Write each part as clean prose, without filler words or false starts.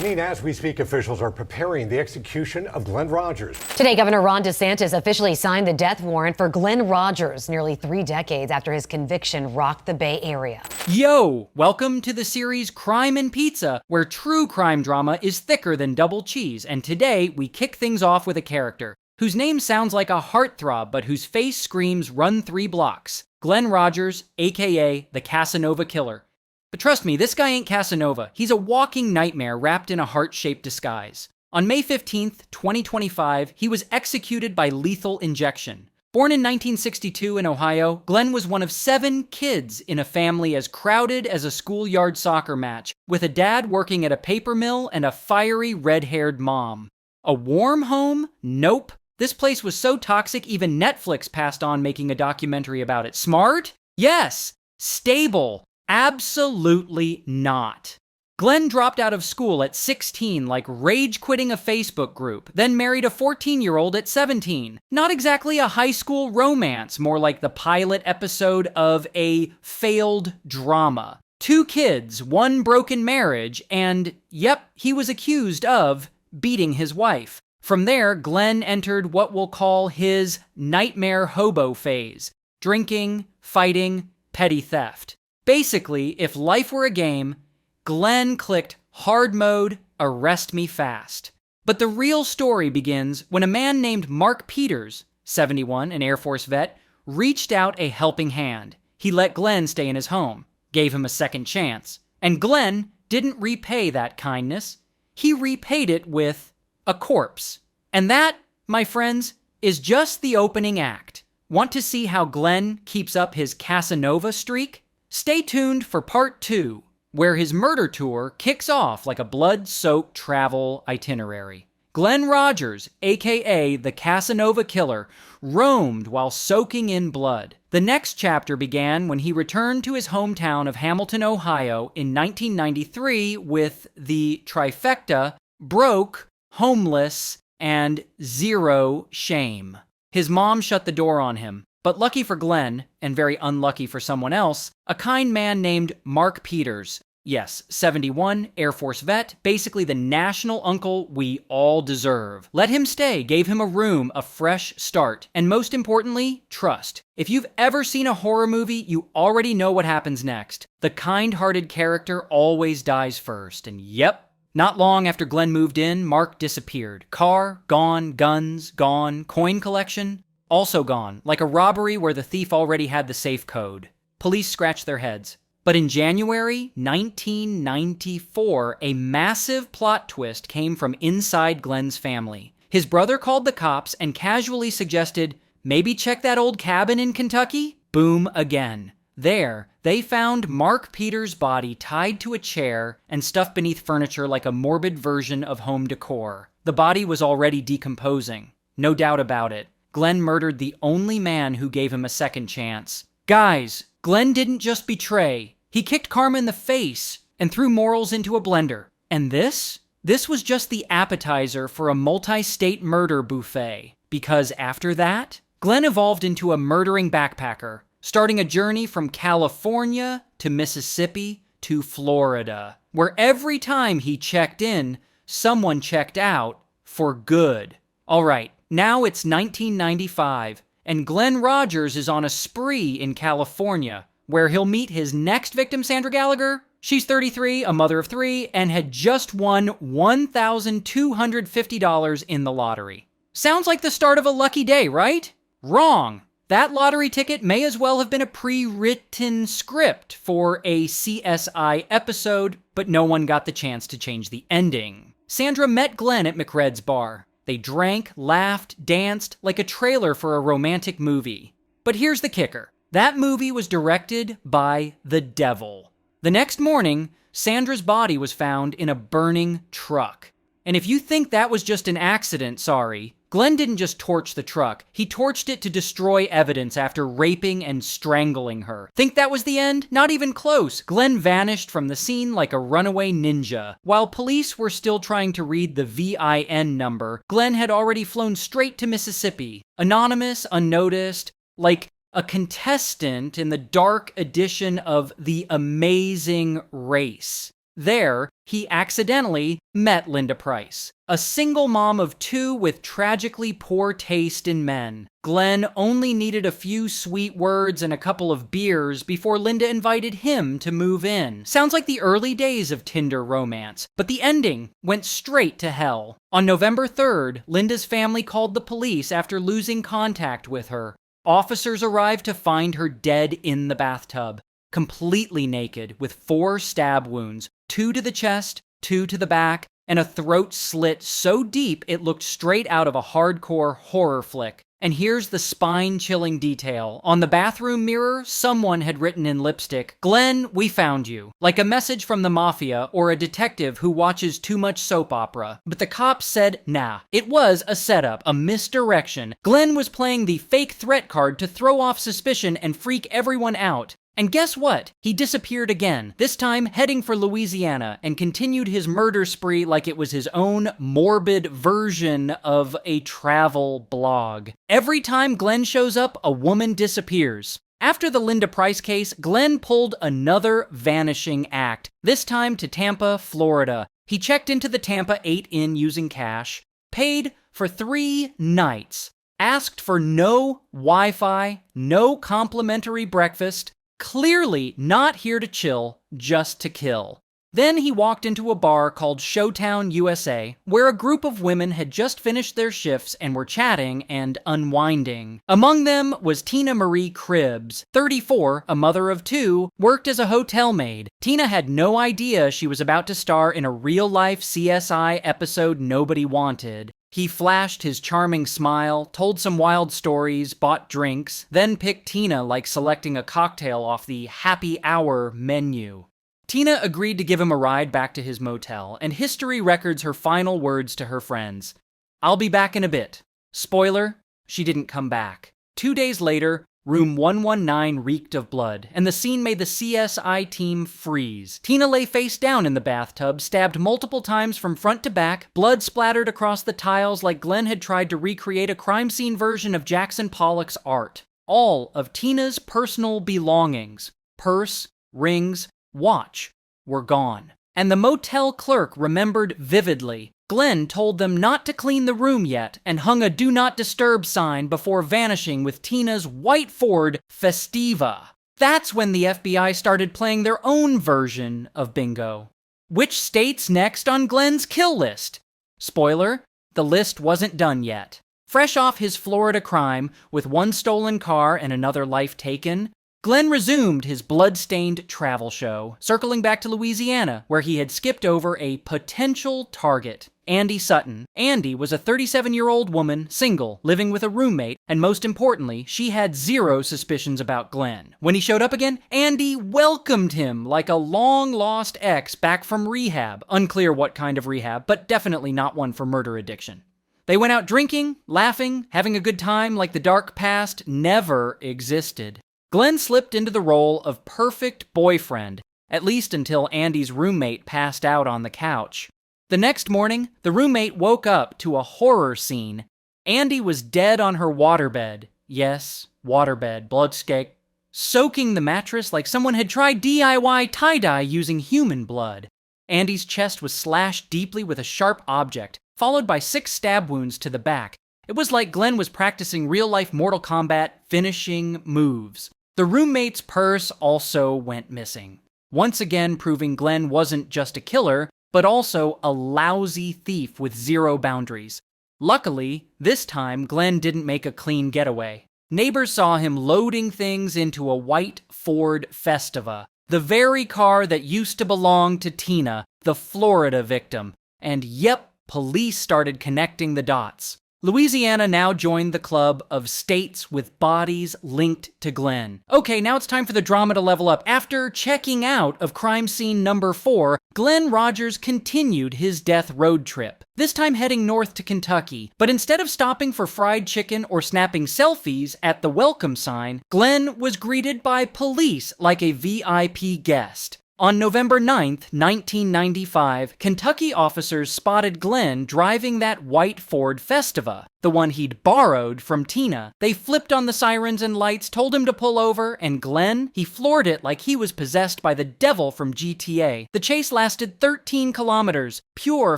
Nina, as we speak, officials are preparing the execution of Glenn Rogers. Today, Governor Ron DeSantis officially signed the death warrant for Glenn Rogers, nearly 3 decades after his conviction rocked the Bay Area. Yo! Welcome to the series Crime and Pizza, where true crime drama is thicker than double cheese, and today we kick things off with a character whose name sounds like a heartthrob, but whose face screams run 3 blocks. Glenn Rogers, aka the Casanova Killer. But trust me, this guy ain't Casanova. He's a walking nightmare wrapped in a heart-shaped disguise. On May 15th, 2025, he was executed by lethal injection. Born in 1962 in Ohio, Glenn was one of 7 kids in a family as crowded as a schoolyard soccer match, with a dad working at a paper mill and a fiery red-haired mom. A warm home? Nope. This place was so toxic even Netflix passed on making a documentary about it. Smart? Yes. Stable? Absolutely not. Glenn dropped out of school at 16, like rage quitting a Facebook group, then married a 14-year-old at 17. Not exactly a high school romance, more like the pilot episode of a failed drama. 2 kids, 1 broken marriage, and yep, he was accused of beating his wife. From there, Glenn entered what we'll call his nightmare hobo phase. Drinking, fighting, petty theft. Basically, if life were a game, Glenn clicked hard mode, arrest me fast. But the real story begins when a man named Mark Peters, 71, an Air Force vet, reached out a helping hand. He let Glenn stay in his home, gave him a second chance. And Glenn didn't repay that kindness. He repaid it with a corpse. And that, my friends, is just the opening act. Want to see how Glenn keeps up his Casanova streak? Stay tuned for part 2, where his murder tour kicks off like a blood-soaked travel itinerary. Glenn Rogers, aka the Casanova Killer, roamed while soaking in blood. The next chapter began when he returned to his hometown of Hamilton, Ohio in 1993 with the trifecta: broke, homeless, and 0 shame. His mom shut the door on him. But lucky for Glenn, and very unlucky for someone else, a kind man named Mark Peters, yes, 71, Air Force vet, basically the national uncle we all deserve, let him stay, gave him a room, a fresh start, and most importantly, trust. If you've ever seen a horror movie, you already know what happens next. The kind-hearted character always dies first, and yep, not long after Glenn moved in, Mark disappeared. Car, gone, guns, gone, coin collection, also gone, like a robbery where the thief already had the safe code. Police scratched their heads. But in January 1994, a massive plot twist came from inside Glenn's family. His brother called the cops and casually suggested, maybe check that old cabin in Kentucky? Boom again. There, they found Mark Peters' body tied to a chair and stuffed beneath furniture like a morbid version of home decor. The body was already decomposing. No doubt about it. Glenn murdered the only man who gave him a second chance. Guys, Glenn didn't just betray. He kicked karma in the face and threw morals into a blender. And this? This was just the appetizer for a multi-state murder buffet. Because after that, Glenn evolved into a murdering backpacker, starting a journey from California to Mississippi to Florida, where every time he checked in, someone checked out for good. All right. Now it's 1995, and Glenn Rogers is on a spree in California, where he'll meet his next victim, Sandra Gallagher. She's 33, a mother of 3, and had just won $1,250 in the lottery. Sounds like the start of a lucky day, right? Wrong. That lottery ticket may as well have been a pre-written script for a CSI episode, but no one got the chance to change the ending. Sandra met Glenn at McRed's bar. They drank, laughed, danced, like a trailer for a romantic movie. But here's the kicker. That movie was directed by the devil. The next morning, Sandra's body was found in a burning truck. And if you think that was just an accident, sorry, Glenn didn't just torch the truck. He torched it to destroy evidence after raping and strangling her. Think that was the end? Not even close. Glenn vanished from the scene like a runaway ninja. While police were still trying to read the VIN number, Glenn had already flown straight to Mississippi. Anonymous, unnoticed, like a contestant in the dark edition of The Amazing Race. There, he accidentally met Linda Price, a single mom of 2 with tragically poor taste in men. Glenn only needed a few sweet words and a couple of beers before Linda invited him to move in. Sounds like the early days of Tinder romance, but the ending went straight to hell. On November 3rd, Linda's family called the police after losing contact with her. Officers arrived to find her dead in the bathtub, completely naked with 4 stab wounds, 2 to the chest, 2 to the back, and a throat slit so deep it looked straight out of a hardcore horror flick. And here's the spine-chilling detail. On the bathroom mirror, someone had written in lipstick, "Glenn, we found you." Like a message from the mafia or a detective who watches too much soap opera. But the cops said, nah. It was a setup, a misdirection. Glenn was playing the fake threat card to throw off suspicion and freak everyone out. And guess what? He disappeared again, this time heading for Louisiana, and continued his murder spree like it was his own morbid version of a travel blog. Every time Glenn shows up, a woman disappears. After the Linda Price case, Glenn pulled another vanishing act, this time to Tampa, Florida. He checked into the Tampa 8 Inn using cash, paid for 3 nights, asked for no Wi-Fi, no complimentary breakfast, clearly not here to chill, just to kill. Then he walked into a bar called Showtown, USA, where a group of women had just finished their shifts and were chatting and unwinding. Among them was Tina Marie Cribbs, 34, a mother of 2, worked as a hotel maid. Tina had no idea she was about to star in a real-life CSI episode nobody wanted. He flashed his charming smile, told some wild stories, bought drinks, then picked Tina like selecting a cocktail off the happy hour menu. Tina agreed to give him a ride back to his motel, and history records her final words to her friends. "I'll be back in a bit." Spoiler, she didn't come back. 2 days later, room 119 reeked of blood, and the scene made the CSI team freeze. Tina lay face down in the bathtub, stabbed multiple times from front to back, blood splattered across the tiles like Glenn had tried to recreate a crime scene version of Jackson Pollock's art. All of Tina's personal belongings, purse, rings, watch, were gone. And the motel clerk remembered vividly. Glenn told them not to clean the room yet and hung a "Do Not Disturb" sign before vanishing with Tina's white Ford Festiva. That's when the FBI started playing their own version of bingo. Which state's next on Glenn's kill list? Spoiler, the list wasn't done yet. Fresh off his Florida crime, with 1 stolen car and another life taken, Glenn resumed his blood-stained travel show, circling back to Louisiana, where he had skipped over a potential target, Andy Sutton. Andy was a 37-year-old woman, single, living with a roommate, and most importantly, she had 0 suspicions about Glenn. When he showed up again, Andy welcomed him like a long-lost ex back from rehab. Unclear what kind of rehab, but definitely not one for murder addiction. They went out drinking, laughing, having a good time like the dark past never existed. Glenn slipped into the role of perfect boyfriend, at least until Andy's roommate passed out on the couch. The next morning, the roommate woke up to a horror scene. Andy was dead on her waterbed. Yes, waterbed, bloodskate, soaking the mattress like someone had tried DIY tie-dye using human blood. Andy's chest was slashed deeply with a sharp object, followed by 6 stab wounds to the back. It was like Glenn was practicing real-life Mortal Kombat finishing moves. The roommate's purse also went missing, once again proving Glenn wasn't just a killer, but also a lousy thief with 0 boundaries. Luckily, this time Glenn didn't make a clean getaway. Neighbors saw him loading things into a white Ford Festiva, the very car that used to belong to Tina, the Florida victim. And yep, police started connecting the dots. Louisiana now joined the club of states with bodies linked to Glenn. Okay, now it's time for the drama to level up. After checking out of crime scene number 4, Glenn Rogers continued his death road trip, this time heading north to Kentucky. But instead of stopping for fried chicken or snapping selfies at the welcome sign, Glenn was greeted by police like a VIP guest. On November 9th, 1995, Kentucky officers spotted Glenn driving that white Ford Festiva, the one he'd borrowed from Tina. They flipped on the sirens and lights, told him to pull over, and Glenn, he floored it like he was possessed by the devil from GTA. The chase lasted 13 kilometers, pure,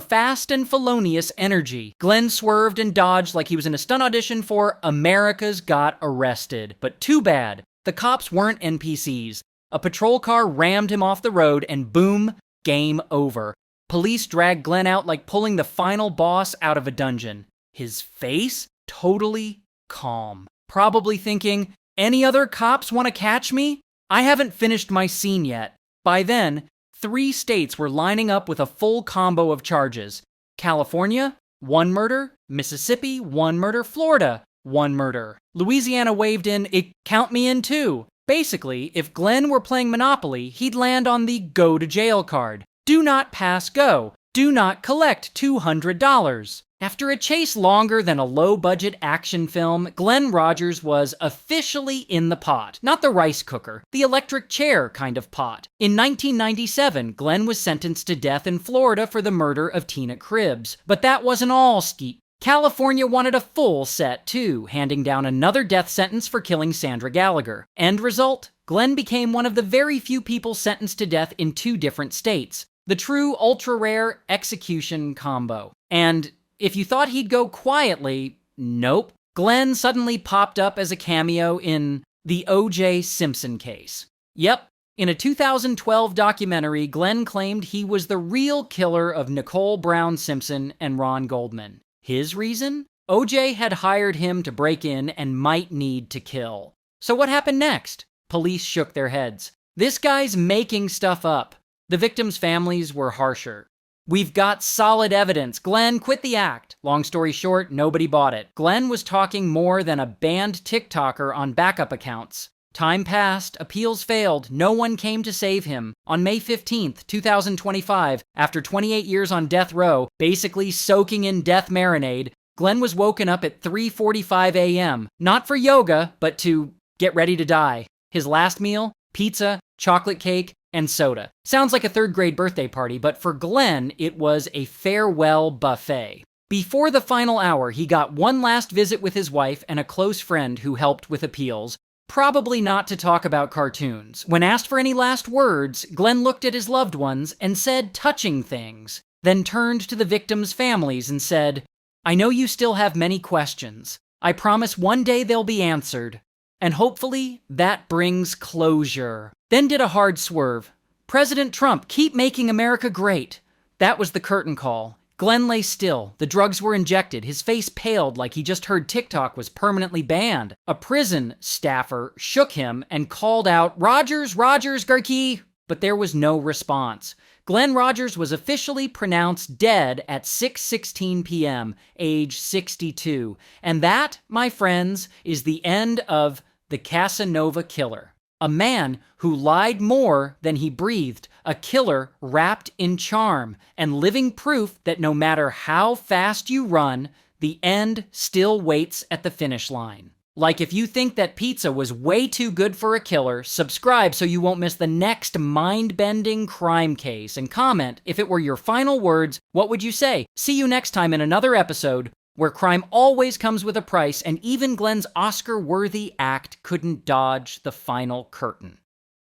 fast, and felonious energy. Glenn swerved and dodged like he was in a stunt audition for America's Got Arrested. But too bad, the cops weren't NPCs. A patrol car rammed him off the road and boom, game over. Police dragged Glenn out like pulling the final boss out of a dungeon. His face? Totally calm. Probably thinking, any other cops want to catch me? I haven't finished my scene yet. By then, 3 states were lining up with a full combo of charges. California, 1 murder. Mississippi, 1 murder. Florida, 1 murder. Louisiana waved in, count me in too. Basically, if Glenn were playing Monopoly, he'd land on the go to jail card. Do not pass go. Do not collect $200. After a chase longer than a low-budget action film, Glenn Rogers was officially in the pot. Not the rice cooker, the electric chair kind of pot. In 1997, Glenn was sentenced to death in Florida for the murder of Tina Cribbs. But that wasn't all, Skeet. California wanted a full set, too, handing down another death sentence for killing Sandra Gallagher. End result? Glenn became one of the very few people sentenced to death in 2 different states. The true ultra-rare execution combo. And if you thought he'd go quietly, nope. Glenn suddenly popped up as a cameo in the O.J. Simpson case. Yep. In a 2012 documentary, Glenn claimed he was the real killer of Nicole Brown Simpson and Ron Goldman. His reason? OJ had hired him to break in and might need to kill. So what happened next? Police shook their heads. This guy's making stuff up. The victims' families were harsher. We've got solid evidence. Glenn, quit the act. Long story short, nobody bought it. Glenn was talking more than a banned TikToker on backup accounts. Time passed, appeals failed, no one came to save him. On May 15th, 2025, after 28 years on death row, basically soaking in death marinade, Glenn was woken up at 3:45 a.m., not for yoga, but to get ready to die. His last meal? Pizza, chocolate cake, and soda. Sounds like a 3rd grade birthday party, but for Glenn, it was a farewell buffet. Before the final hour, he got one last visit with his wife and a close friend who helped with appeals. Probably not to talk about cartoons. When asked for any last words, Glenn looked at his loved ones and said touching things, then turned to the victims' families and said, I know you still have many questions. I promise one day they'll be answered. And hopefully, that brings closure. Then did a hard swerve. President Trump, keep making America great. That was the curtain call. Glenn lay still. The drugs were injected. His face paled like he just heard TikTok was permanently banned. A prison staffer shook him and called out, Rogers, Garkey! But there was no response. Glenn Rogers was officially pronounced dead at 6:16 p.m., age 62. And that, my friends, is the end of the Casanova Killer. A man who lied more than he breathed, a killer wrapped in charm, and living proof that no matter how fast you run, the end still waits at the finish line. Like if you think that pizza was way too good for a killer, subscribe so you won't miss the next mind-bending crime case, and comment if it were your final words, what would you say? See you next time in another episode where crime always comes with a price, and even Glenn's Oscar-worthy act couldn't dodge the final curtain.